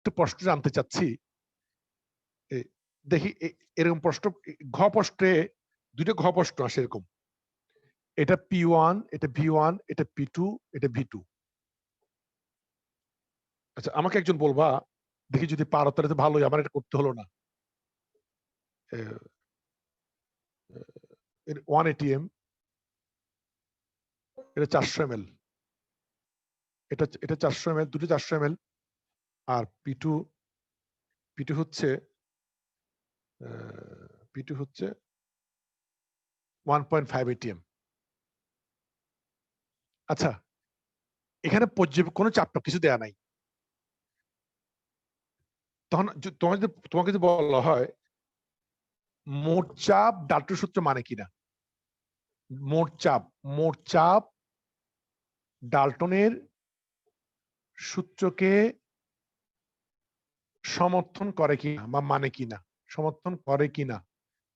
একটু প্রশ্ন জানতে চাচ্ছি। দেখি এরকম প্রশ্ন ঘ প্রশ্নে দুটো ঘ প্রশ্ন আসে এরকম, এটা P1, এটা V1, এটা P2, এটা V2। আচ্ছা আমাকে একজন বলবা, দেখি যদি পারো তাহলে তো ভালোই, আমার এটা করতে হলো না। 1 ATM, এটা 400 ml, এটা 400 ml, দুটো 400 ml, আর P2 হচ্ছে 1.5 ATM। আচ্ছা এখানে কোনো চাপ কিছু দেয়া নাই, তখন তোমাকে যদি বলা হয় মোট চাপ ডাল্টন সূত্র মানে কিনা, মোট চাপ ডাল্টনের সূত্রকে সমর্থন করে কিনা বা মানে কিনা, সমর্থন করে কিনা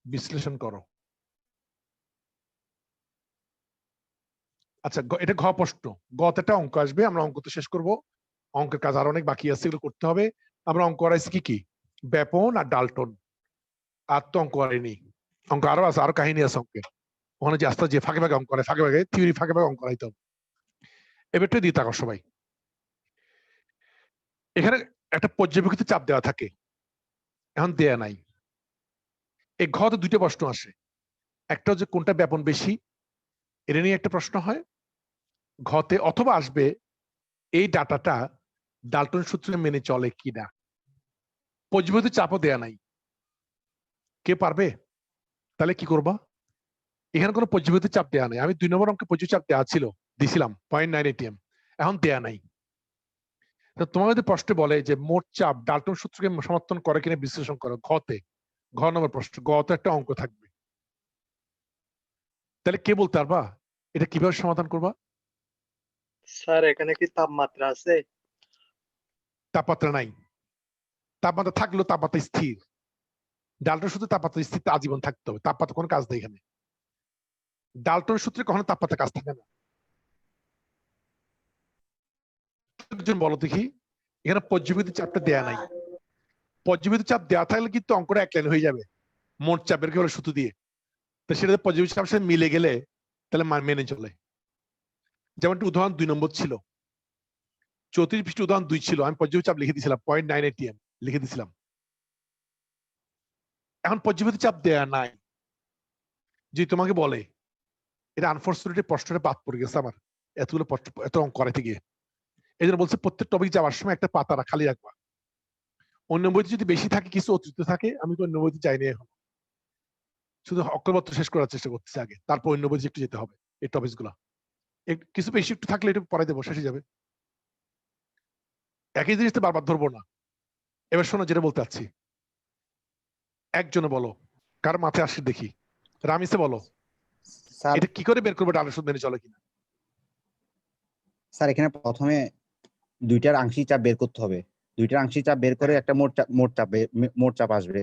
বিশ্লেষণ করো। আচ্ছা এটা ঘ প্রশ্ন, গতে একটা অঙ্ক আসবে, আমরা অঙ্ক তো শেষ করব, অঙ্কের কাজ আরো অনেক বাকি আছে, এগুলো করতে হবে। আমরা অঙ্ক করাইছি কি ব্যাপন আর ডাল্টন, আর তো অঙ্ক করাইনি, অঙ্ক আরো আছে, আরো কাহিনী আছে অঙ্কের, ওখানে যে আস্তে যে ফাঁকে ফাঁকে অঙ্ক করে, ফাঁকে ফাঁকে থিওরি ফাঁকে ফাঁকে অঙ্ক করাইতে হবে। এবারটা দিয়ে থাকো সবাই। এখানে একটা পর্যবেক্ষিত চাপ দেওয়া থাকে, এখন দেয়া নাই। এই ঘতে দুইটা প্রশ্ন আসে, একটা হচ্ছে কোনটা ব্যাপন বেশি, এটা নিয়ে একটা প্রশ্ন হয় ঘতে, অথবা আসবে এই ডাটাটা ডাল্টন সূত্রে মেনে চলে কিনা। পর্যবেক্ষিত চাপও দেয়া নাই, কে পারবে? তাহলে কি করবা? এখানে কোনো পর্যবেক্ষিত চাপ দেয়া নাই, আমি 2 নম্বর অঙ্কে পর্যবেক্ষিত চাপ দেওয়া ছিল, দিছিলাম 0.9 ATM, এখন দেয়া নাই। তোমার যদি প্রশ্ন বলে যে মোট চাপ ডাল্টন সূত্রকে সমর্থন করে কিনা বিশ্লেষণ করো, ঘ নম্বর প্রশ্ন, গতে একটা অঙ্ক থাকবে, তাহলে কে বলতে পারবা এটা কিভাবে সমাধান করবা? স্যার এখানে কি তাপমাত্রা আছে? তাপমাত্রা নাই, তাপমাত্রা থাকলেও তাপমাত্রা স্থির, ডাল্টন সূত্রে তাপমাত্রা স্থির আজীবন থাকতে হবে, তাপমাত্রা কোনো কাজ নেই এখানে, ডাল্টন সূত্রে কখনো তাপমাত্রা কাজ থাকে না। একজন বলো দেখি, এখানে পর্যবেক্ষিত চাপটা দেয়া নাই, পর্যবেক্ষিত চাপ দেওয়া থাকলে কিন্তু অঙ্কটা এক লাইন হয়ে যাবে, মোট চাপের কি হলো সূত্র দিয়ে, তো সেটা পর্যবেক্ষিত চাপের সাথে মিলে গেলে তাহলে মেনে চলে। যেমন উদাহরণ 2 নম্বর ছিল, 34 পৃষ্ঠ উদাহরণ 2 ছিল, আমি পর্যবেক্ষিত চাপ লিখে দিয়েছিলাম 0.9 ATM লিখে দিয়েছিলাম। এখন পর্যবেক্ষিত চাপ দেয়া নাই, যে তোমাকে বলে এটা আনফরচুনেটলি প্রশ্নটা বাদ পড়ে গেছে আমার, এতগুলো এত অঙ্ক করাইতে গিয়ে, এই জন্য বলছে প্রত্যেক টপিক যাওয়ার সময় একটা পাতা খালি রাখবা, অন্য বইতে যদি বেশি থাকে কিছু অতিরিক্ত থাকে, আমি তো অন্য বইতে চাইনি, এখন শুধু অক্ষরপত্র শেষ করার চেষ্টা করতেছি আগে, তারপর অন্য বইতে একটু যেতে হবে, এই টপিক গুলা কিছু বেশি একটু থাকলে একটু পড়াই দেবো, শেষে যাবে, একই জিনিস তো বারবার ধরবো না। এবার শোনো যেটা বলতে চাচ্ছি, একজনে বলো, কার মাথায় আসে দেখি, রামিসে বলো স্যার এটা কি করে বের করবো ডালের সুদ মেনে চলে কিনা। স্যার এখানে প্রথমে দুইটার আংশিক চাপ বের করতে হবে, দুইটার আংশিক চাপ বের করে একটা মোট চাপ আসবে,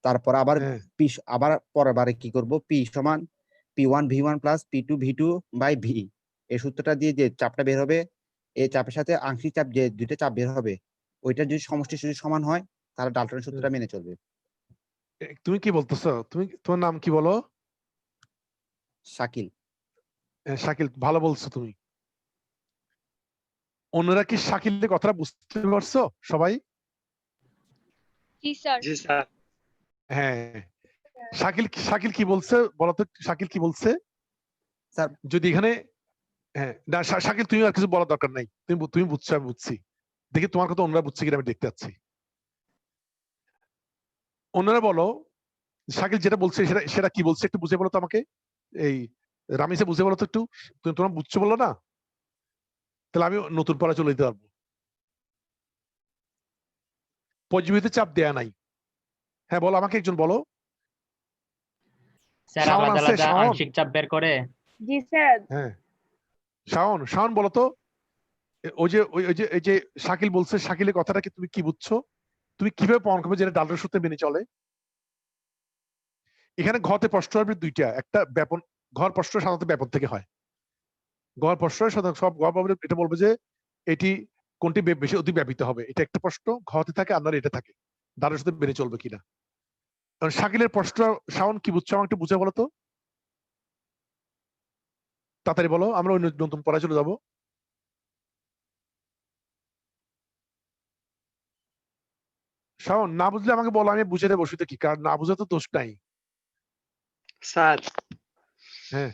তারপর আবার পি, আবার পরের বারে কি করব, পি সমান P1V1 plus P2V2 by V, এই সূত্রটা দিয়ে যে চাপটা বের হবে, এই চাপের সাথে আংশিক চাপ যে দুইটা চাপ বের হবে, ওইটা যদি সমষ্টি যদি সমান হয় তাহলে ডাল্টনের সূত্রটা মেনে চলবে। তুমি কি বলতেছো, তোমার নাম কি বলো? শাকিল। শাকিল, ভালো বলছো তুমি। অন্যরা কি শাকিলের কথাটা বুঝতে পারছো সবাই? জি স্যার। জি স্যার। হ্যাঁ, শাকিল কি বলছে বলতো, শাকিল কি বলছে? স্যার যদি এখানে, হ্যাঁ না শাকিল তুমি আর কিছু বলার দরকার নাই, তুমি বুঝছো, আমি বুঝছি, দেখি তোমার কথা অন্যরা বুঝছে কিনা আমি দেখতে পাচ্ছি। অন্যরা বলো শাকিল যেটা বলছে সেটা কি বলছে, একটু বুঝে বলো তো আমাকে, এই রামিসে বুঝে বলো তো একটু, তোমরা বুঝছো বলো না, তাহলে আমি নতুন পড়া চলে যেতে পারবো। পর্যবেক্ষিত চাপ দেয়া নাই, হ্যাঁ বলো আমাকে একজন বলো। স্যার শাওন আলাদা আছে, আলাদা শাওন? আংশিক চাপ বের করে। জি স্যার। হ্যাঁ শাওন বলো তো, ওই যে শাকিল বলছে, শাকিলের কথাটা কি তুমি কি বুঝছো, তুমি কিভাবে প্রমাণ করবে যেটা ডাল্টন সূত্রে মেনে চলে? এখানে ঘতে প্রশ্ন হবে দুইটা, একটা ব্যাপন, ঘর প্রশ্ন সাধারণত ব্যাপন থেকে হয়, ঘর প্রশ্ন সাধারণত সব ঘর পাবে, এটা বলবে যে এটি কোনটি বেশি অতিব্যাপিত হবে, এটা একটা প্রশ্ন। ঘতে থাকে, আপনার এটা থাকে, দ্বারের সাথে বেড়ে চলবে কিনা। শাকিলের প্রশ্ন শাওন কি বুঝছো, আমাকে একটু বুঝে বলো তো, তাড়াতাড়ি বলো, আমরা অন্য নতুন পড়ায় চলে যাবো। শাওন না বুঝলে আমাকে বলো, আমি বুঝে দেবো, বসিতে কি, কারণ না বুঝে তো দোষ নাই। স্যার হ্যাঁ,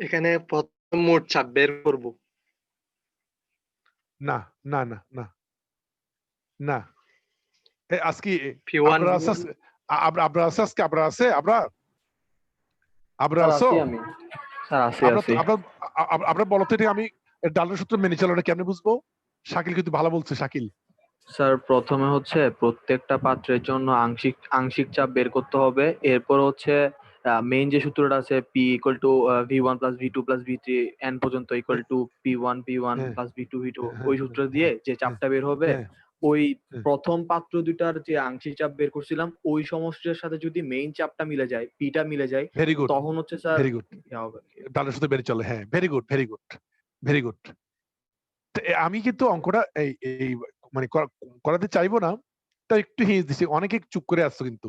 এখানে প্রথম মোট চাপ বের করব। না না না না না, আজকে P1 আপনারা আছে, আপনারা আছে আজকে, আপনারা আছে, আপনারা আছো, আমি স্যার আছি আপনারা বলো তো, এটা আমি ডালের সূত্র মেনে চলো, এটা কেমনে বুঝবো? শাকিল কিন্তু ভালো বলছে, শাকিল। স্যার প্রথমে হচ্ছে প্রত্যেকটা পাত্রের জন্য আংশিক আংশিক চাপ বের করতে হবে। এরপর হচ্ছে মেইন যে সূত্রটা আছে P equal to V1 plus V2 plus V3 n পর্যন্ত ইকুয়াল টু P1 হ্যাঁ, প্লাস V2 হ্যাঁ, ওই সূত্র দিয়ে যে চাপটা বের হবে, হ্যাঁ, ওই হ্যাঁ। প্রথম পাত্র দুটার যে আংশিক চাপ বের করছিলাম ওই সমষ্টির সাথে যদি মেইন চাপটা মিলে যায়, Pটা মিলে যায়, ভেরি গুড, তখন হচ্ছে স্যার ভেরি গুড, ইয়া হবে। ডালের সাথে বেড়ে চলে, হ্যাঁ, very good, very good, very good. আমি কিন্তু অঙ্কটা এই এই মানে করাতে চাইবো না, তাই একটু হিন্স দিচ্ছি, অনেকে চুপ করে আসছো কিন্তু।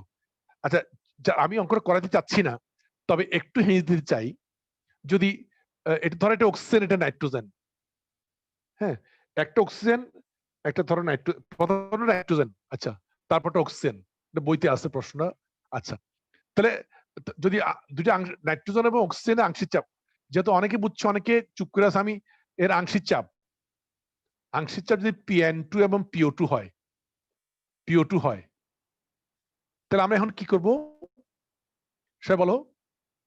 আচ্ছা, আমি অঙ্কটা করাতে চাচ্ছি না, তবে একটু হিন্স দিতে চাই। যদি এটা ধরো, এটা অক্সিজেন, এটা নাইট্রোজেন, হ্যাঁ, একটা অক্সিজেন, একটা ধরো নাইট্রোজেন, আচ্ছা, তারপরটা অক্সিজেন, এটা বইতে আছে প্রশ্নটা। আচ্ছা, তাহলে যদি দুইটা নাইট্রোজেন এবং অক্সিজেনের আংশিক চাপ, যেহেতু অনেকে বুঝছো, অনেকে চুপ করে আছে, আমি এর আংশিক চাপ যদি PN2 এবং PO2 হয়, তাহলে আমরা এখন কি করব সে বলো।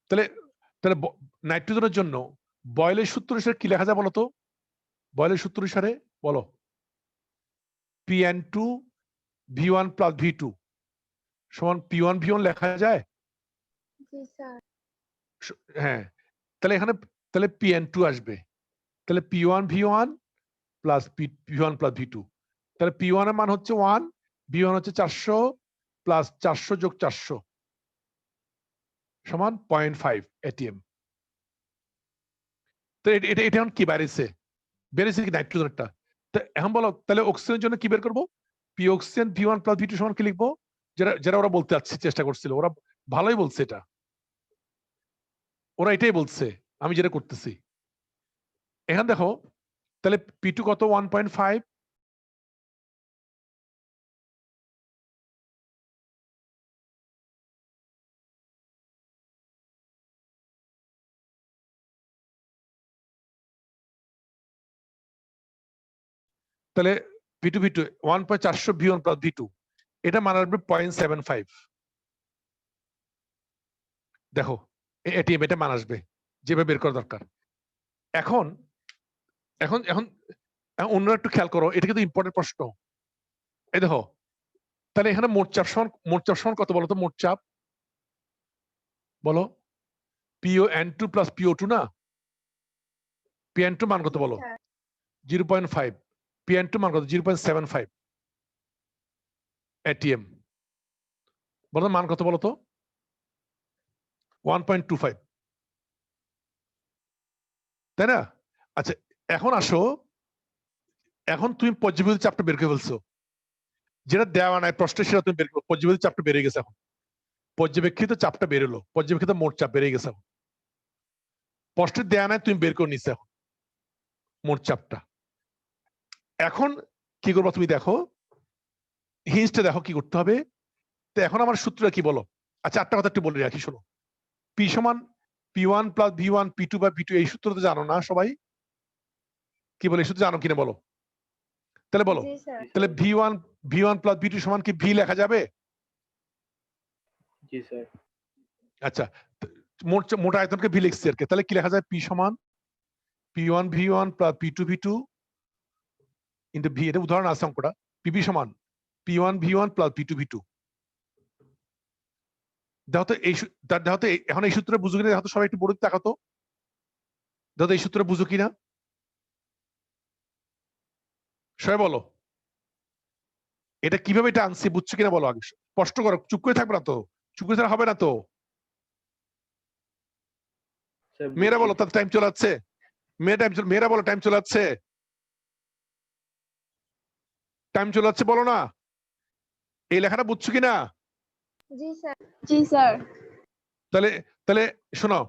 তাহলে তাহলে নাইট্রোজেনের জন্য বয়েলের সূত্র হিসেবে কি লেখা যায় বলো তো, বয়েলের সূত্র হিসেবে বলো, PN2 V1 প্লাস V2 সমান P1 V1 লেখা যায়? জি স্যার। হ্যাঁ, তাহলে এখানে তাহলে PN2 আসবে, তাহলে P1 V1 plus P1 plus V2, তাহলে P1 এর মান হচ্ছে 1, V1 হচ্ছে 400 প্লাস 400 যোগ 400 সমান 0.5 ATM। তো এটা এটা এখন কি বেড়েছে কি নাইট্রোজেনটা? তো এখন বলো, তাহলে অক্সিজেনের জন্য কি বের করবো? P oxygen V1 plus V2 সমান কি লিখবো? যেটা ওরা বলতে চেষ্টা করছিল, ওরা ভালোই বলছে, এটা ওরা এটাই বলছে, আমি যেটা করতেছি। এখন দেখো, তাহলে P2 কত? 1.5, তাহলে P2 1.400 V1 প্লাস V2, এটা মান আসবে 0.75। দেখো, এটিএম এটা মান আসবে, যেভাবে বের করা দরকার। এখন এখন এখন অন্য একটু খেয়াল করো, এটা কিন্তু ইম্পর্টেন্ট প্রশ্ন। এই দেখো, তাহলে এখানে মোট চাপ সমান কত বলো তো? মোট চাপ বলো, PON2 প্লাস PO2 না? PN2 মান কত বলো? 0.5, PN2 মান কত? 0.75 ATM। বলো মান কত বলো তো? 1.25, তাই না? আচ্ছা, এখন আসো, এখন তুমি পর্যবেক্ষিত চাপটা বের করে ফেলছো, যেটা দেওয়া নাই প্রশ্নে, সেটা তুমি বের করো। পর্যবেক্ষিত চাপটা বেড়ে গেছে, এখন পর্যবেক্ষিত চাপটা বেরোলো, পর্যবেক্ষিত মোট চাপ বেড়ে গেছে। এখন প্রশ্নে দেওয়া নাই, তুমি বের করে নিচ্ছে এখন মোট চাপটা। এখন কি করবো তুমি দেখো, হিন্সটা দেখো কি করতে হবে। তো এখন আমার সূত্রটা কি বলো? আচ্ছা, একটা কথা একটু বলে রাখি, শোনো। P সমান P1 প্লাস V1 P2 বা V2, এই সূত্র তো জানো না সবাই? কি বলে, এই সূত্র জানো কিনা বলো? তাহলে বলো, জি স্যার। তাহলে V1 প্লাস V2 সমান কি V লেখা যাবে? জি স্যার। আচ্ছা, মোট আয়তনকে V লিখছি আর কি, তাহলে কি লেখা যায়? P সমান P1 V1 plus P2 V2 into V, এটা উদাহরণ আছে অঙ্কটা। PV সমান P1 V1 plus P2 V2। দেখো তো দেখো তো এখন এই সূত্রে বুঝো কিনা, দেখো তো সবাই একটু বড় তাকাতো, দেখো এই সূত্রে বুঝো কিনা, সবাই বলো, এটা কিভাবে এটা আনছি বুঝছো কিনা বলো আগে, স্পষ্ট করো, চুপ করে থাকবে না তো, চুপ করে থাকলে হবে না তো। মেয়েরা বলো, তার টাইম চলে যাচ্ছে, মেয়েরা বলো টাইম চলে যাচ্ছে। টাইম চলে যাচ্ছে, বলো না। এই লেখাটা বুঝছো কিনা? জি স্যার। জি স্যার। তাহলে তাহলে শোনো,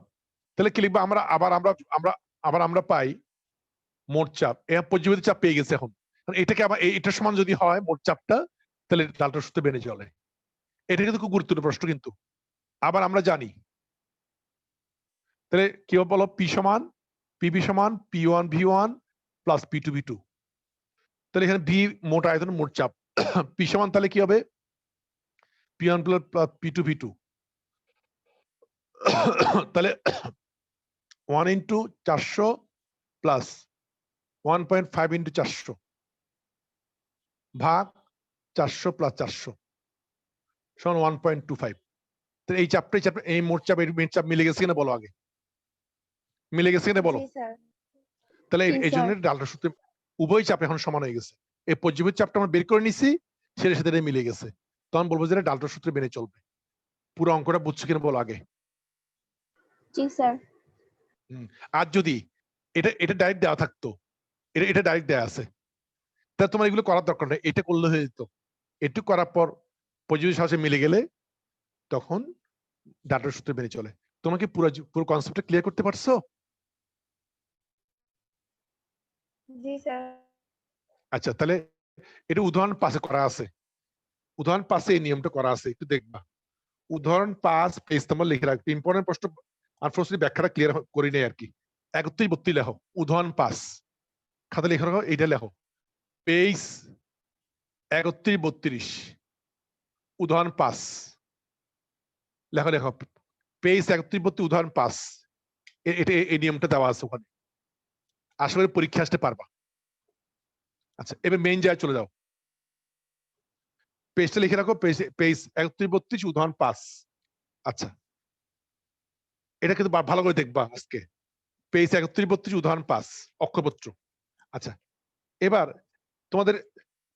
তাহলে কি লিখবো আমরা? আবার আমরা পাই মোট চাপ, পর্যবেক্ষিত চাপ পেয়ে গেছে এখন। এটাকে আবার এটার সমান যদি হয় মোট চাপটা, তাহলে ডাল্টন সূত্র মেনে চলে। এটা কিন্তু খুব গুরুত্বপূর্ণ প্রশ্ন কিন্তু। আবার আমরা জানি, তাহলে কি হবে বলো? পি সমান পিবি সমান P1 V1 plus P2 V2। তাহলে এখানে ভি মোট আয়তন মোট চাপ, পি সমান তাহলে কি হবে? P1 plus P2 V2। তাহলে 1 ইন্টু 400 প্লাস 1.5 ইন্টু 400 ভাগ 400 প্লাস 400 সমান 1.25। তো এই চাপটাই চাপ, এই মোট চাপ এই মেন চাপ মিলে গেছে কিনা বলো আগে? মিলে গেছে কিনা বলো? জি স্যার। তাহলে জি, এই জন্য স্যার। ডাল্টন সূত্রে উভয় চাপ এখন সমান হয়ে গেছে। এই পর্যবেক্ষিত চাপটা আমরা বের করে নিছি, সেটার সাথে এটা মিলে গেছে। তখন বলবো যে ডাল্টন সূত্রে মেনে চলবে। পুরো অঙ্কটা বুঝছো কিনা বলো আগে? জি স্যার। আর যদি এটা ডাইরেক্ট দেওয়া থাকতো, এটা ডাইরেক্ট দেওয়া আছে, তাহলে তোমার এগুলো করার দরকার নেই, এটা করলে হয়ে যেত। একটু করার পর পর্যবেক্ষিত সাথে মিলে গেলে তখন ডাল্টন সূত্রে মেনে চলে। তোমাকে পুরো কনসেপ্টটা ক্লিয়ার করতে পারছো? জি স্যার। আচ্ছা, তাহলে এটা উদাহরণ 5 করা আছে। উদাহরণ 5 এই নিয়মটা করা আছে, একটু দেখবা। উদাহরণ 5 পেজ নাম্বার লিখে রাখবে। ইম্পর্টেন্ট প্রশ্ন, আনফরচুনেটলি ব্যাখ্যাটা ক্লিয়ার করি নাই আর কি। 31-32 লেখো, উদাহরণ 5 খাতা লিখে রাখো, এইটা লেখো পেজ 31-32 উদাহরণ 5 লেখো লেখো পেজ 31-32 উদাহরণ 5। এটা এই নিয়মটা দেওয়া আছে ওখানে। আশা করি পরীক্ষা আসতে পারবা। আচ্ছা, এবার মেইন জায়গায় চলে যাও। পেজটা লিখে রাখো, পেজ 31-32 উদাহরণ 5। আচ্ছা, এটা কিন্তু ভালো করে দেখবা আজকে। পেজ 31-32 উদাহরণ 5 অক্ষরপত্র। আচ্ছা, এবার তোমাদের,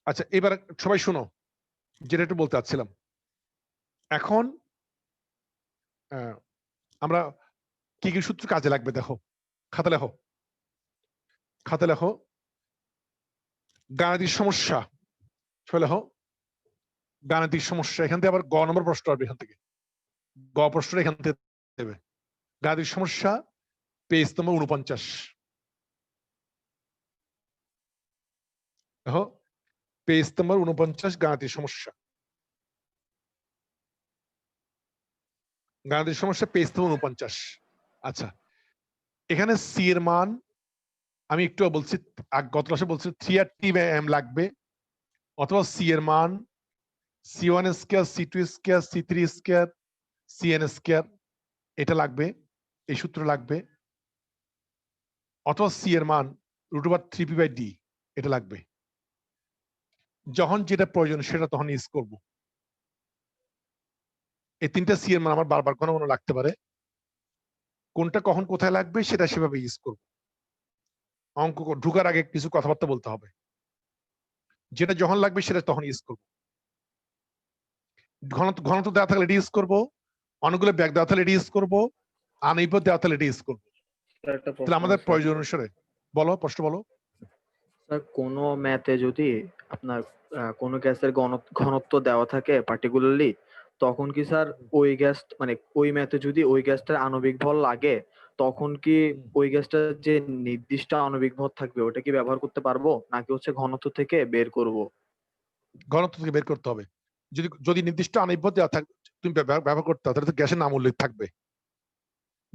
আচ্ছা এবার সবাই শোনো যেটা একটু বলতে চাচ্ছিলাম। এখন আমরা কি কি সূত্র কাজে লাগবে দেখো, খাতা লেখো, খাতা লেখো। গাণিতিক সমস্যা, সবাই লেখো গাণিতিক সমস্যা। এখান থেকে আবার গ নম্বর প্রশ্ন আসবে, এখান থেকে গ প্রশ্ন এখান থেকে দেবে। গাণিতিক সমস্যা পেজ নম্বর 49 দেখো, পেজ নম্বর 49 গাণিতিক সমস্যা। গাণিতিক সমস্যা পেজ নম্বর 49। আচ্ছা, এখানে সি এর মান আমি একটু বলছি, গত ক্লাসে বলছি 3 লাগবে, অথবা সি এর মান C1 square, C2 square, C3 square, Cn square, এটা লাগবে, এই সূত্র লাগবে। অথবা সি এর মান √3p/d, এটা লাগবে। যখন যেটা প্রয়োজন সেটা তখন ইউজ করব। এই 3টা সি এর মান আমার বারবার কোনো কোনো লাগতে পারে, কোনটা কখন কোথায় লাগবে সেটা সেভাবে ইউজ করব। অঙ্ক ঢুকার আগে কিছু কথাবার্তা বলতে হবে, যেটা যখন লাগবে সেটা তখন ইউজ করব। ঘনত্ব দেওয়া থাকলে এটা ইউজ করবো, অনুগুলো ব্যাগ দেওয়া থাকলে এটা ইউজ করবো, আনইউজ দেওয়া থাকলে এটা ইউজ করবো। স্যার একটা তাহলে প্রশ্ন আমাদের আছে। প্রয়োজন অনুসারে বলো, প্রশ্ন বলো। স্যার কোনো ম্যাথে যদি আপনার কোনো গ্যাসের ঘনত্ব দেওয়া থাকে পার্টিকুলারলি, তখন কি স্যার ওই গ্যাস মানে ওই ম্যাথে যদি ওই গ্যাসটার আণবিক ভর লাগে, তখন কি ওই গ্যাসটার যে নির্দিষ্ট আণবিক ভর থাকবে ওটা কি ব্যবহার করতে পারবো, নাকি হচ্ছে ঘনত্ব থেকে বের করব? ঘনত্ব থেকে বের করতে হবে। যদি নির্দিষ্ট আণবিক দেওয়া থাকে তুমি ব্যবহার করতে হবে, তাহলে তো গ্যাসের নাম উল্লেখ থাকবে।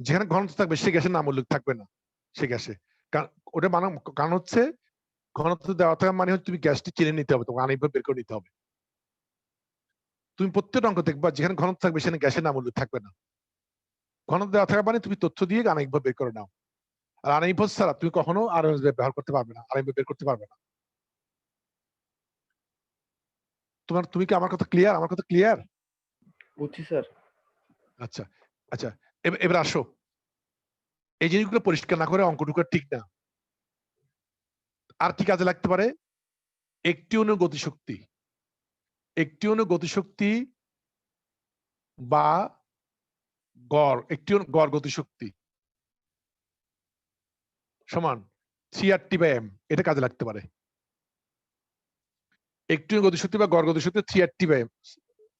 যেখানে ঘনত্ব থাকবে সেই গ্যাসের নাম উল্লেখ থাকবে না সে গ্যাসে। ওটা মানে কারণ হচ্ছে ঘনত্ব দেওয়া থাকা মানে হচ্ছে তুমি গ্যাসটি চিনে নিতে হবে, তোমাকে আণবিক বের করে নিতে হবে। তুমি প্রত্যেকটা অঙ্ক দেখবা যেখানে ঘনত্ব থাকবে সেখানে গ্যাসের নাম উল্লেখ থাকবে না। ঘনত্ব দেওয়া থাকা মানে তুমি তথ্য দিয়ে আণবিক বের করে নাও। আর আণবিক ছাড়া তুমি কখনো আরএমএস ব্যবহার করতে পারবে না, আণবিক বের করতে পারবে না। তুমি কি আমার কথা ক্লিয়ার? আমার কথা ক্লিয়ার? বুঝছি স্যার। আচ্ছা আচ্ছা, এবার আসো, এই জিনিসগুলো পরিষ্কার না করে অঙ্ক ঢুকা ঠিক না। আর কি কাজে লাগতে পারে? একটি অণু গতিশক্তি, একটি অণু গতিশক্তি বা গড়, একটি গড় গতিশক্তি সমান 3RT/m, এটা কাজে লাগতে পারে। একটি গতিশক্তি বা গড় গতিশক্তি 3RT বাই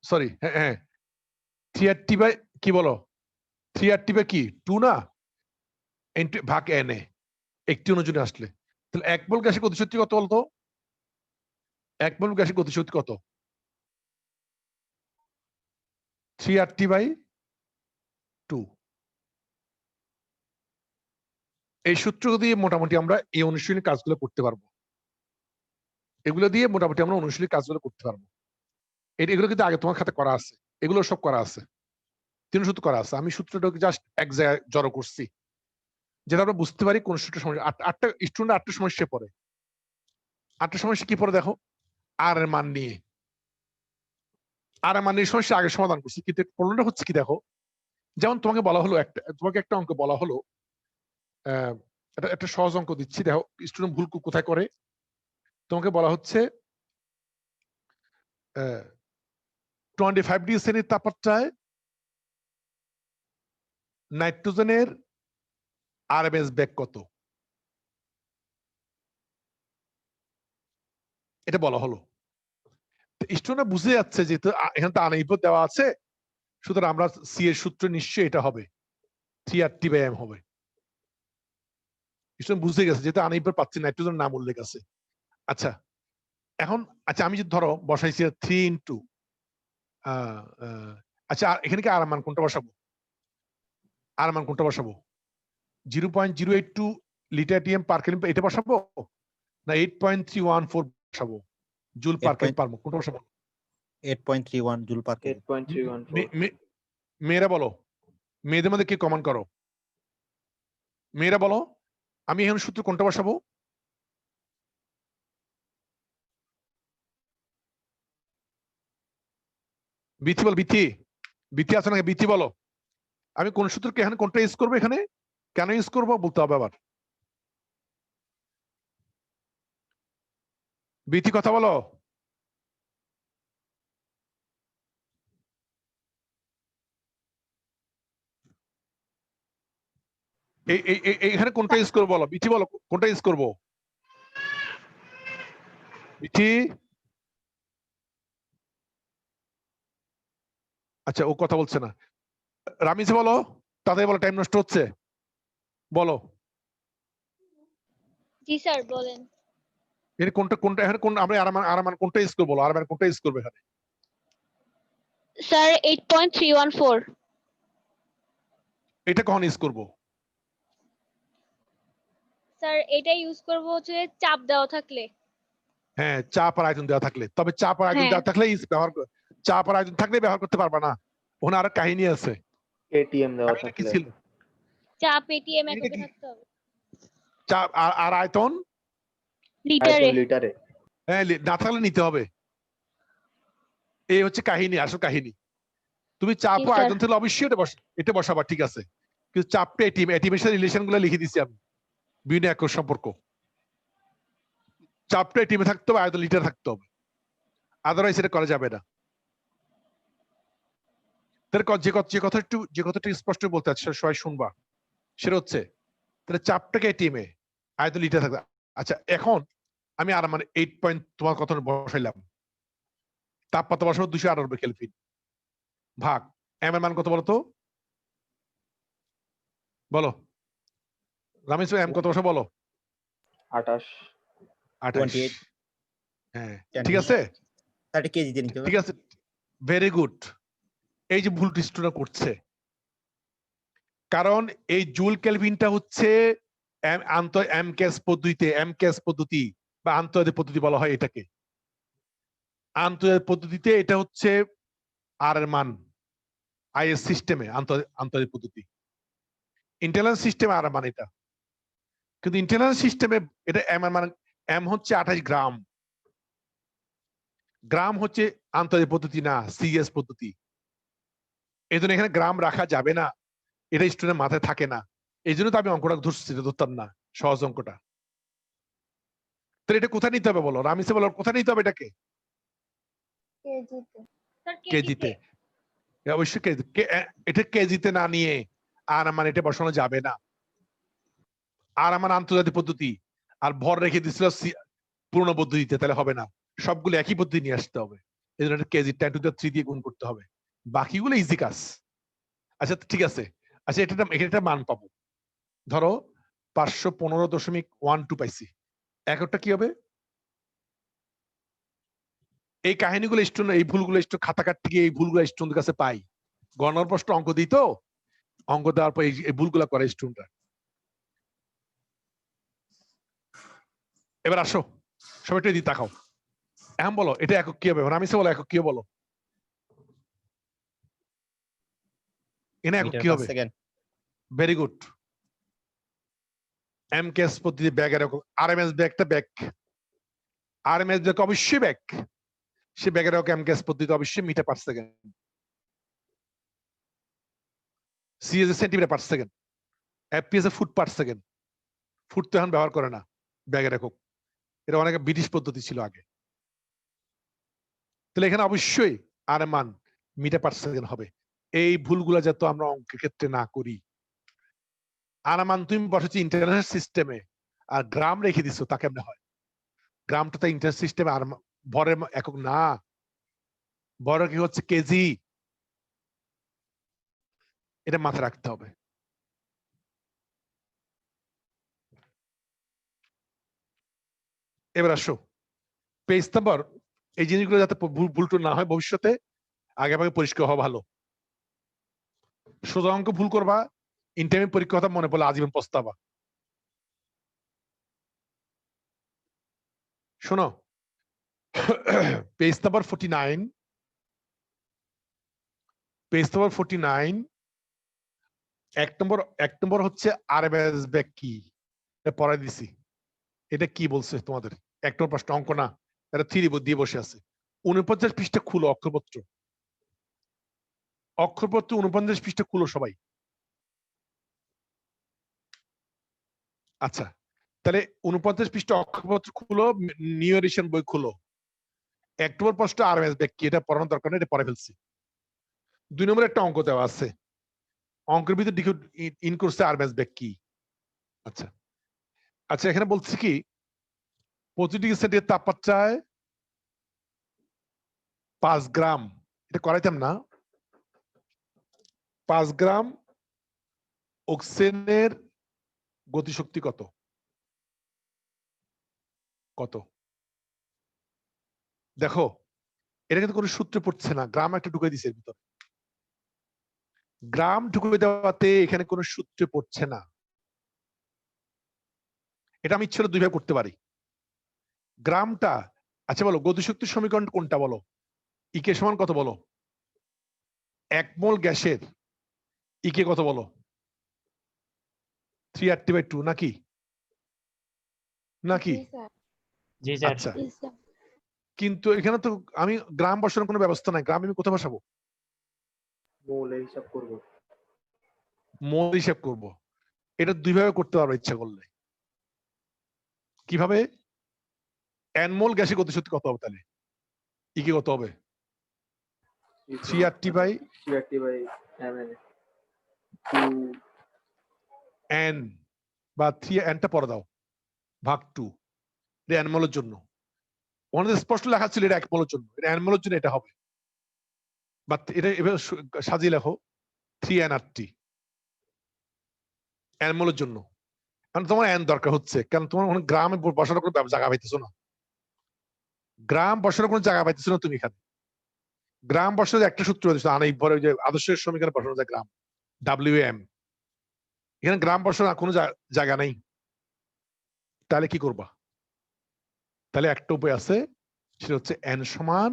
সরি হ্যাঁ 3RT বাই কি বলো 3RT বাই কি 2 না ইনটু ভাগ n এ একটি অনুজনে আসলে তাহলে এক মোল গ্যাসের গতিশক্তি কত বলতো এক মোল গ্যাসের গতিশক্তি কত 3RT বাই 2 এই সূত্র দিয়ে মোটামুটি আমরা এই অনুশীলনী কাজগুলো করতে পারবো এগুলো দিয়ে মোটামুটি আমরা অনুশীলনী কাজগুলো করতে পারবো এগুলো কিন্তু আগে তোমার খাতে করা আছে এগুলো সব করা আছে 3 সূত্র করা আছে আমি সূত্রটাকে জাস্ট এক জায়গায় জড়ো করছি যেটা আমরা বুঝতে পারি কোন সূত্র সমস্যা আটটা স্টুডেন্ট 8টা সমস্যা পড়ে 8টা সমস্যা কি পড়ে দেখো আর এর মান নিয়ে আর এর মান নিয়ে সমস্যা আগে সমাধান করছি কিন্তু প্রবলেমটা হচ্ছে কি দেখো যেমন তোমাকে বলা হলো তোমাকে একটা অঙ্ক বলা হলো একটা সহজ অঙ্ক দিচ্ছি দেখো স্টুডেন্ট ভুল কোথায় করে তোমাকে বলা হচ্ছে 25 ডিগ্রি সেন্টিগ্রেড তাপমাত্রায় নাইট্রোজেনের আরএমএস বেগ কত এটা বলা হলো স্টুডেন্ট বুঝে যাচ্ছে যে এখানে তো আনইভ দেওয়া আছে সুতরাং আমরা সি এর সূত্র নিশ্চয়ই এটা হবে 3RT বাই m হবে স্টুডেন্ট বুঝে গেছে যেহেতু আনইভ পাচ্ছি নাইট্রোজেন নাম উল্লেখ আছে আচ্ছা এখন আচ্ছা আমি যদি ধরো বসাইছি 3 ইনটু আচ্ছা এখানে কি আর মান কোনটা বসাবো আর মান কোনটা বসাবো 0.082 লিটার টিএম পার কেলভিন এটা বসাবো না 8.314 বসাবো জুল পার কেলভিন পার মোল কোনটা বসাবো 8.31 জুল পার কেলভিন 8.314 মেয়েরা বলো মেয়েদের মধ্যে কে কমেন্ট করো মেয়েরা বলো আমি এখন সূত্র কোনটা বসাবো বিথি বল বিথি আছে না বিথি বলো আমি কোন সূত্রকে এখানে কোনটা ইউজ করবো এখানে কেন ইউজ করবো বলতে হবে আবার বিথি কথা বলো এখানে কোনটা ইউজ করবো বলো বিথি বলো কোনটা ইউজ করবো বিথি আচ্ছা ও কথা বলছে না রামিজ বলো তাদের বলো টাইম নষ্ট হচ্ছে বলো জি স্যার বলেন এর কোনটা কোনটা এখানে কোন আমরা আরামান কোনটা ইউজ করবো বলো আরামান কোনটা ইউজ করবে এখানে স্যার 8.314 এটা কখন ইউজ করবো স্যার এটা ইউজ করব হচ্ছে চাপ দেওয়া থাকলে হ্যাঁ চাপ আর আয়তন দেওয়া থাকলে তবে চাপ আর আয়তন দেওয়া থাকলে ব্যবহার চাপ আর আয়তন থাকলে ব্যবহার করতে পারবা না ওখানে আরো কাহিনী আছে এটিএম দেওয়া কাহিনীটা কি থাকলে ছিল চাপ এটিএম এককে থাকতে হবে চাপ আর আয়তন লিটারে হ্যাঁ না থাকলে নিতে হবে এই হচ্ছে কাহিনী আসল কাহিনী তুমি চাপ ও আয়তন থাকলে অবশ্যই এটা বসাবা ঠিক আছে কিন্তু চাপটা এটিএমের সাথে রিলেশন গুলো লিখে দিছি আমি বিভিন্ন একক সম্পর্ক চাপটা এটিএমে থাকতে হবে আয়তন লিটার থাকতে হবে আদারওয়াইজ এটা করা যাবে না যে কথাটা স্পষ্ট বলতে আছে সবাই শুনবা সেটা হচ্ছে তাহলে চাপটাকে এটিএমে আয়তন লিটার থাকবে আচ্ছা এখন আমি আর মানে 8 পয়েন্ট তোমার কথা বসাইলাম তাপমাত্রা বসাবো 298 কেলভিন ভাগ এম এর মান কত বলো তো বলো রামেশ এম কত বসা বলো 28 হ্যাঁ ঠিক আছে 30 কেজি দিয়ে নিতে হবে ঠিক আছে ভেরি গুড এই যে ভুল স্টুডেন্ট করছে কারণ এই জুল কেলভিনটা হচ্ছে এমকেএস পদ্ধতি বা আন্তর্জাতিক পদ্ধতি বলা হয় এটাকে আন্তর্জাতিক পদ্ধতিতে এটা হচ্ছে আর এর মান আইএস সিস্টেমে আন্তর্জাতিক পদ্ধতি ইন্টারন্যাশনাল সিস্টেমে আর এর মান এটা কিন্তু ইন্টারন্যাশনাল সিস্টেমে এটা এম এর মান এম হচ্ছে 28 গ্রাম গ্রাম হচ্ছে আন্তর্জাতিক পদ্ধতি না সিএস পদ্ধতি এই জন্য এখানে গ্রাম রাখা যাবে না এটা স্টুডেন্ট মাথায় থাকে না এই জন্য তো আমি অঙ্কটা ধরতাম না সহজ অঙ্কটা তাহলে এটা কোথায় নিতে হবে বলো রামিসে বলো কোথায় নিতে হবে এটাকে কেজিতে অবশ্যই এটা কেজিতে না নিয়ে আর আমার এটা বসানো যাবে না আর আমার আন্তর্জাতিক পদ্ধতি আর ভর রেখে দিছিল পুরনো পদ্ধতিতে তাহলে হবে না সবগুলো একই পদ্ধতি নিয়ে আসতে হবে, এই জন্য কেজি 10 টু দ্য 3 দিয়ে গুণ করতে হবে, বাকিগুলো ইজি কাজ। আচ্ছা ঠিক আছে, আচ্ছা এটা মান পাবো, ধরো 515.12 পাইছি, এককটা কি হবে? এই কাহিনীগুলো স্টুডেন্ট, এই ভুলগুলো স্টুডেন্ট খাতা কাটতে গিয়ে এই ভুলগুলো স্টুডেন্টের কাছে পাই, গণনার প্রশ্ন অঙ্ক দিই তো, অঙ্ক দেওয়ার পর এই ভুলগুলো করে স্টুডেন্টরা। এবার আসো সবাই একটু এদিকে তাকাও, এখন বলো এটা একক কি হবে? আমি বলো একক কি হবে, বলো এনে একক মিটার কি পার হবে? সেকেন্ড। ভেরি গুড, এমকেএস পদ্ধতি ব্যাগ এরকম, আরএমএস ব্যাগটা ব্যাগ, আরএমএস ব্যাগ অবশ্যই ব্যাগ, সে ব্যাগের এরকম এমকেএস পদ্ধতি অবশ্যই metre per second, CS centimetre per second, FPS এ ফুট পার সেকেন্ড, ফুট তো এখন ব্যবহার করে না ব্যাগের একক, এটা অনেক ব্রিটিশ পদ্ধতি ছিল আগে। তাহলে এখানে অবশ্যই আর মান মিটার পার সেকেন্ড হবে। এই ভুলগুলো যাতে আমরা অঙ্কের ক্ষেত্রে না করি। আর মান তুমি বসেছি ইন্টারন্যাশনাল সিস্টেমে আর গ্রাম রেখে দিছো, তা কেমনে হয়? গ্রামটা তো ইন্টারন্যাশনাল সিস্টেমে আর ভরের একক না, বড় কি হচ্ছে কেজি, এটা মাথায় রাখতে হবে। এবার আসো পেজ নাম্বার, এই জিনিসগুলো যাতে ভুল না হয় ভবিষ্যতে, আগে ভাগে পরিষ্কার হওয়া ভালো। সোজা অঙ্ক ভুল করবা, ইন্টারমিডিয়েট পরীক্ষা কথা মনে পড়লে আজীবন পস্তাবা। শোনো পেজ নাম্বার 49, পেজ নাম্বার 49, এক নম্বর হচ্ছে আরএমএস ব্যাগ কি, এটা পড়াই দিছি। এটা কি বলছে তোমাদের? এক নম্বর প্রশ্ন, অঙ্ক না, এটা থ্রি দিয়ে বসে আছে। 49 পৃষ্ঠা খুলো, অক্ষরপত্র 49 পৃষ্ঠা খুলো সবাই। আচ্ছা তাহলে 49 পৃষ্ঠা অক্ষরপত্র খুলো, নিউ এডিশন বই খুলো। এক নম্বর প্রশ্ন আরএমএস ব্যাগ কি, এটা পড়ানোর দরকার নেই, এটা পড়ে ফেলছি। 2 নম্বর একটা অঙ্ক দেওয়া আছে, অঙ্কের ভিতর ইন করছে আরএমএস ব্যাগ কি। আচ্ছা আচ্ছা এখানে বলছি কি, প্রতি ডিগ্রি সেন্টিগ্রেড তাপমাত্রায় 5 গ্রাম, এটা করাইতাম না, 5 গ্রাম অক্সিজেনের গতিশক্তি কত? কত দেখো, এটা কিন্তু কোনো সূত্রে পড়ছে না, গ্রাম একটা ঢুকে দিছে এর ভিতরে, গ্রাম ঢুকে দেওয়াতে এখানে কোনো সূত্রে পড়ছে না। এটা আমি ইচ্ছে হলে দুইভাবে করতে পারি। গ্রামটা, আচ্ছা বলো গতিশক্তির সমীকরণ কোনটা বলো, ইকে সমান কত বলো? 1 মোল গ্যাসের ইকে কত বলো? 3RT/2 নাকি? নাকি? জি স্যার। আচ্ছা কিন্তু এখানে তো আমি গ্রাম বসানোর কোনো ব্যবস্থা নাই, গ্রাম আমি কোথায় বসাবো? মোলে হিসাব করব, মোল হিসাব করব। এটা দুইভাবে করতে পারবো ইচ্ছা করলে। কিভাবে? n মোল গ্যাসের গতিশক্তি কত হবে তাহলে? ইকে কত হবে? 3RT/n বা 3n টা পরে দাও ভাগ 2, এটা n মোলের জন্য। ওখানে স্পষ্ট লেখা ছিল এটা 1 মোলের জন্য, এটা n মোলের জন্য এটা হবে। বাট এটা এভাবে সাজিয়ে লেখো 3nRT n মোলের জন্য। কারণ তোমার n দরকার হচ্ছে, কারণ তোমার ওখানে গ্রামে বসানোর কোনো জায়গা পাইতেছো না, গ্রাম বসানোর কোনো জায়গা পাইতেছো না তুমি এখানে। গ্রাম বসানোর একটা সূত্র দিচ্ছে, আনাই ভরে ওই যে আদর্শের সমীকরণে বসানো যায় গ্রাম, WM। এখানে গ্রাম বসানোর কোনো জায়গা নেই, তাহলে কি করবা? তাহলে একটা উপায় আছে, সেটা হচ্ছে n সমান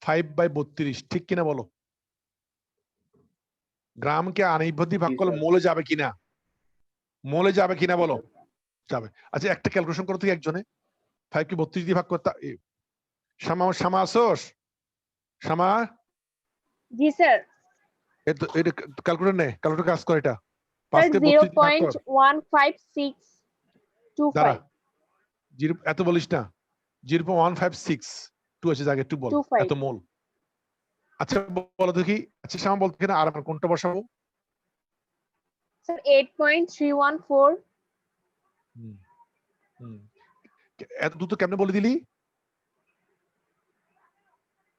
5/32, ঠিক কিনা বলো? গ্রামকে আনাইভ্যতি ভাগ করলে মোলে যাবে কিনা? মোলে যাবে কিনা বলো? যাবে। আচ্ছা একটা ক্যালকুলেশন করো তুই একজনে, 5 কে 32 দিয়ে ভাগ করতে। শামা আসোস? শামা জি স্যার। এটা ক্যালকুলেটর নে, ক্যালকুলেটর কাজ করে এটা। স্যার 5 কে 32 দিয়ে ভাগ কর। 0.15625 জিরো এত বলিস না, 0.156 আছে জায়গায় 2 বল, 25 এত মোল। আচ্ছা বলো দেখি, আচ্ছা শামা বলতে কিনা আর কোনটা বসাবো? স্যার 8.314 এত দ্রুত কেমনে বলে দিলি?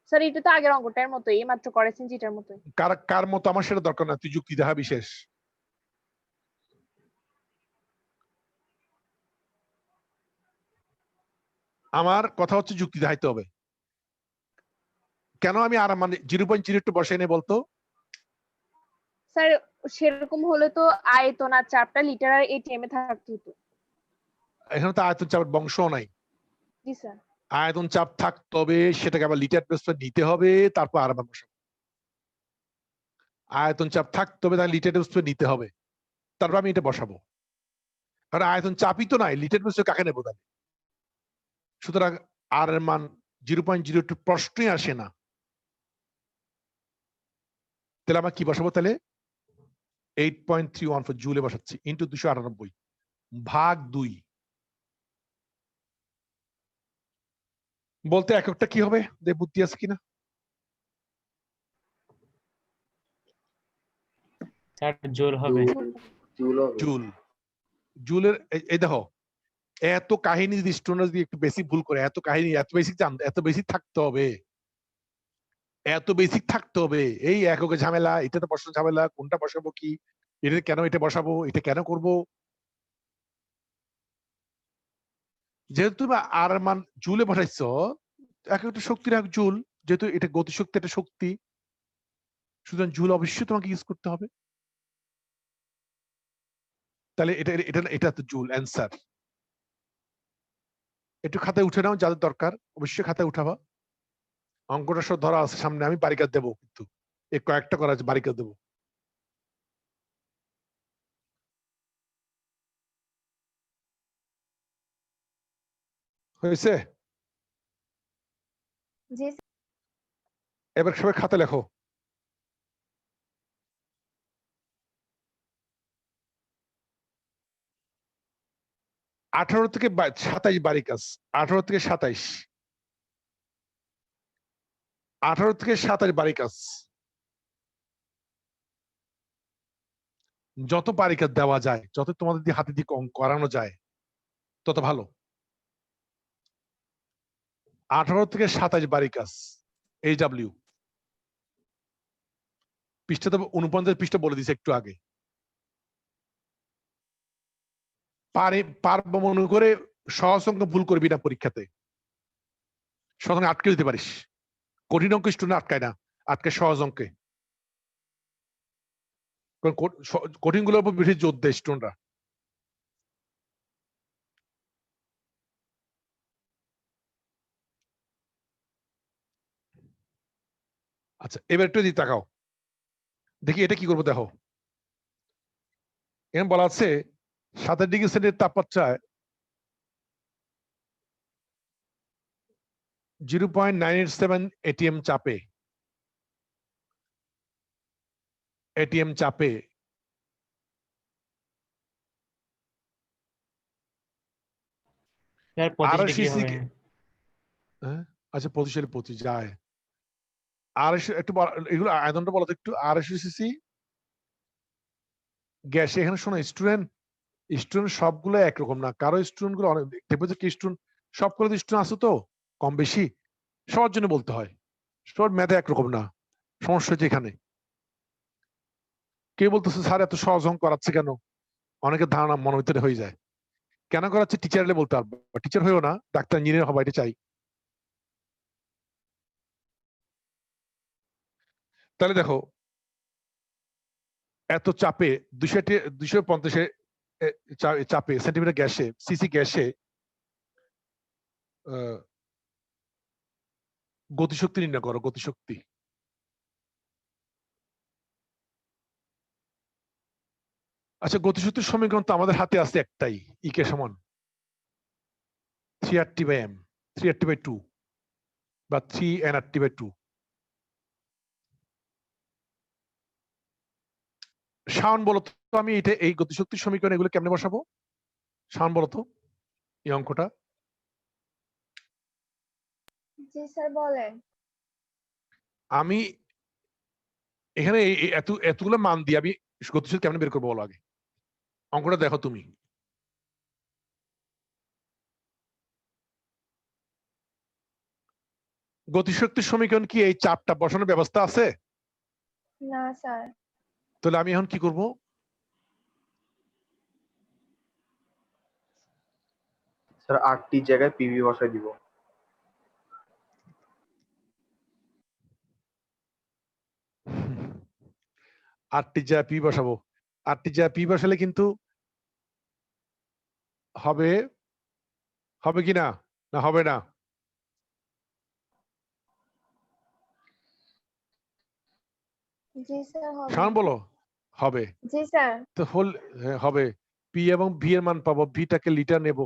স্যার এটা তো আগের অঙ্কটার মতোই, এই মাত্র করেছেন যেটার মতোই। কার কার মতো আমার সেটা দরকার না, তুই যুক্তি দেখা বিশেষ। আমার কথা হচ্ছে যুক্তি দেখাইতে হবে। কেন আমি আর মানে 0.02 বসাই নেই বলতো? স্যার সেরকম হলে তো আয়তন আর চাপটা লিটার আর এটিএম এ থাকতে হতো। এখানে তো আয়তন চাপের বংশও নাই। জি স্যার। আয়তন চাপ থাকতে হবে, সেটাকে আবার লিটার প্রেসে নিতে হবে, তারপর আর বসাবো। আয়তন চাপ থাকতে হবে, তাহলে লিটার প্রেসে নিতে হবে, তারপর আমি এটা বসাবো। কারণ আয়তন চাপই তো নাই, লিটার প্রেসে কাকে নেবো তাহলে? সুতরাং আর এর মান 0.02 প্রশ্নই আসে না। তাহলে আমরা কি বসাবো? তাহলে 8.314 জুলে বসাচ্ছি, ইন্টু 298 ভাগ 2। বলতে এককটা কি হবে? দেখ বুদ্ধি আছে কিনা? স্যার জুল হবে। জুল। জুলের এই দেখো, এত কাহিনী যদি স্টুডেন্ট যদি একটু বেশি ভুল করে, এত কাহিনী এত বেশি এত বেশি থাকতে হবে, এত বেসিক থাকতে হবে। এই এককে ঝামেলা, এটাতে বসানো ঝামেলা, কোনটা বসাবো, কি এটা কেন, এটা বসাবো, এটা কেন করব। যেহেতু তুমি আর মান জুলে বসাইছো, একটা শক্তির এক জুল, যেহেতু এটা গতিশক্তি, একটা শক্তি, সুতরাং জুল অবশ্যই তোমাকে ইউজ করতে হবে। তাহলে এটা এটা এটা তো জুল অ্যান্সার। একটু খাতায় উঠে নাও, যাদের দরকার অবশ্যই খাতায় উঠাবা। অঙ্কটা সব ধরা আছে সামনে, আমি বারিকার দেবো, কিন্তু এই কয়েকটা করা আছে, বারিকার দেবো। হয়েছে? জি এবার সবাই খাতা লেখো। আঠারো থেকে 27 বারিকাস, 18 থেকে 27, 18 থেকে 27 বারিকাস। যত বারিকাস দেওয়া যায়, যত তোমাদের দিয়ে হাতে দিয়ে অঙ্ক করানো যায়, তত ভালো। 18 থেকে 27 বারিকাস, এইচডব্লিউ। পৃষ্ঠা তো 49 পৃষ্ঠা বলে দিছে একটু আগে। পারবো মনে করে সহজ অঙ্ক ভুল করবি না পরীক্ষাতে, সহজ অঙ্ক আটকে দিতে পারিস। কঠিন অঙ্ক স্টুডেন্ট আটকায় না, আটকে সহজ অঙ্কে। কঠিন গুলোর উপর বেশি জোর দেয় স্টুডেন্টরা। আচ্ছা, এবার একটু দিয়ে তাকাও, দেখি এটা কি করবো। দেখো এখানে বলা আছে 27 ডিগ্রি সেন্টিগ্রেড তাপমাত্রায় 0.987 এটিএম চাপে, এটিএম চাপে স্যার 25 ডিগ্রি RCC হবে। হ্যাঁ, আচ্ছা 25 যায়। আর একটু এগুলো আয়তনটা বলো তো একটু। RCC গ্যাস, এখানে শোনো স্টুডেন্ট, স্টুডেন্ট সবগুলো একরকম না, কারো স্টুডেন্ট গুলো অনেক দেখবে যে কি স্টুডেন্ট, সবগুলো স্টুডেন্ট আছে তো কম বেশি, সবার জন্য বলতে হয়, সবার ম্যাথে একরকম না। সমস্যা হচ্ছে এখানে, কে বলতেছে স্যার এত সহজ অঙ্ক করাচ্ছে কেন, অনেকের ধারণা মনের ভিতরে হয়ে যায়। কেন করাচ্ছে টিচার হলে বলতে পারবো, টিচার হয়েও না, ডাক্তার ইঞ্জিনিয়ার হবা এটা চাই। তাহলে দেখো, এত চাপে 250 চাপে সেন্টিমিটার গ্যাসে, সিসি গ্যাসে গতিশক্তি নির্ণয় করো, গতিশক্তি। আচ্ছা, গতিশক্তির সমীকরণ তো আমাদের হাতে আছে একটাই, ই কে সমান 3RT/m, 3RT/2 বা 3nRT/2। শাওন বলো তো, আমি এটা এই গতিশক্তির সমীকরণ এগুলো কেমনে বসাবো? শাওন বলো তো এই অঙ্কটা। জি স্যার বলেন। আমি এখানে এতগুলো মান দিয়ে আমি গতিশক্তি কেমনে বের করবো বলো আগে, অঙ্কটা দেখো তুমি। গতিশক্তির সমীকরণ কি এই চাপটা বসানোর ব্যবস্থা আছে? না স্যার। তাহলে আমি এখন কি করব? স্যার আরটির জায়গায় পিভি বসাই দিব। আরটি যা পি বসাবো। আরটি যা পি বসালে কিন্তু হবে হবে কি না? না হবে না? জি স্যার হবে। শান বলো হবে। জি স্যার। তো হবে পি এবং ভি এর মান পাবো, ভিটাকে লিটার নেব,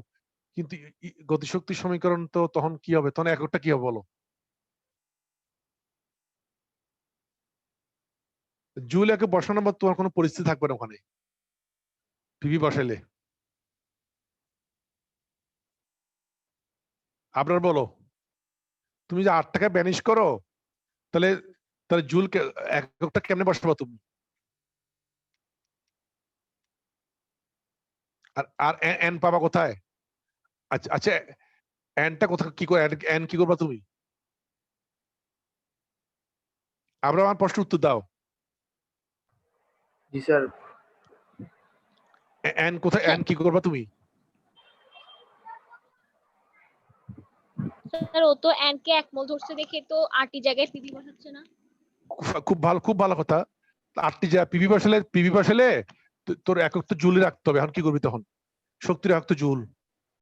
কিন্তু গতিশক্তি সমীকরণ তো তখন কি হবে? তখন এককটা কি হবে বলো? জুল একে বসানোর মতো তোমার কোনো পরিস্থিতি থাকবে না ওখানে পিভি বসাইলে। আপনার বলো, তুমি যে 8 টাকা ব্যানিশ করো, তাহলে তাহলে জুল এককটা কেমনে বসাবো তুমি? আর আর এন পাবা কোথায়? আচ্ছা আচ্ছা, এনটা কোথায় কি করে এন কি করবা তুমি? আবার আমার প্রশ্নের উত্তর দাও। জি স্যার। এন কোথায়, এন কি করবা তুমি? স্যার ও তো এন কে এক মোল ধরছে দেখে তো আরটি জায়গায় পিভি বসাচ্ছে না। খুব ভালো কথা। 8টি যা পিভি বসালে তোর একক তো জুলে রাখতে হবে। এখন কি করবি তখন? শক্তির একক তো জুল।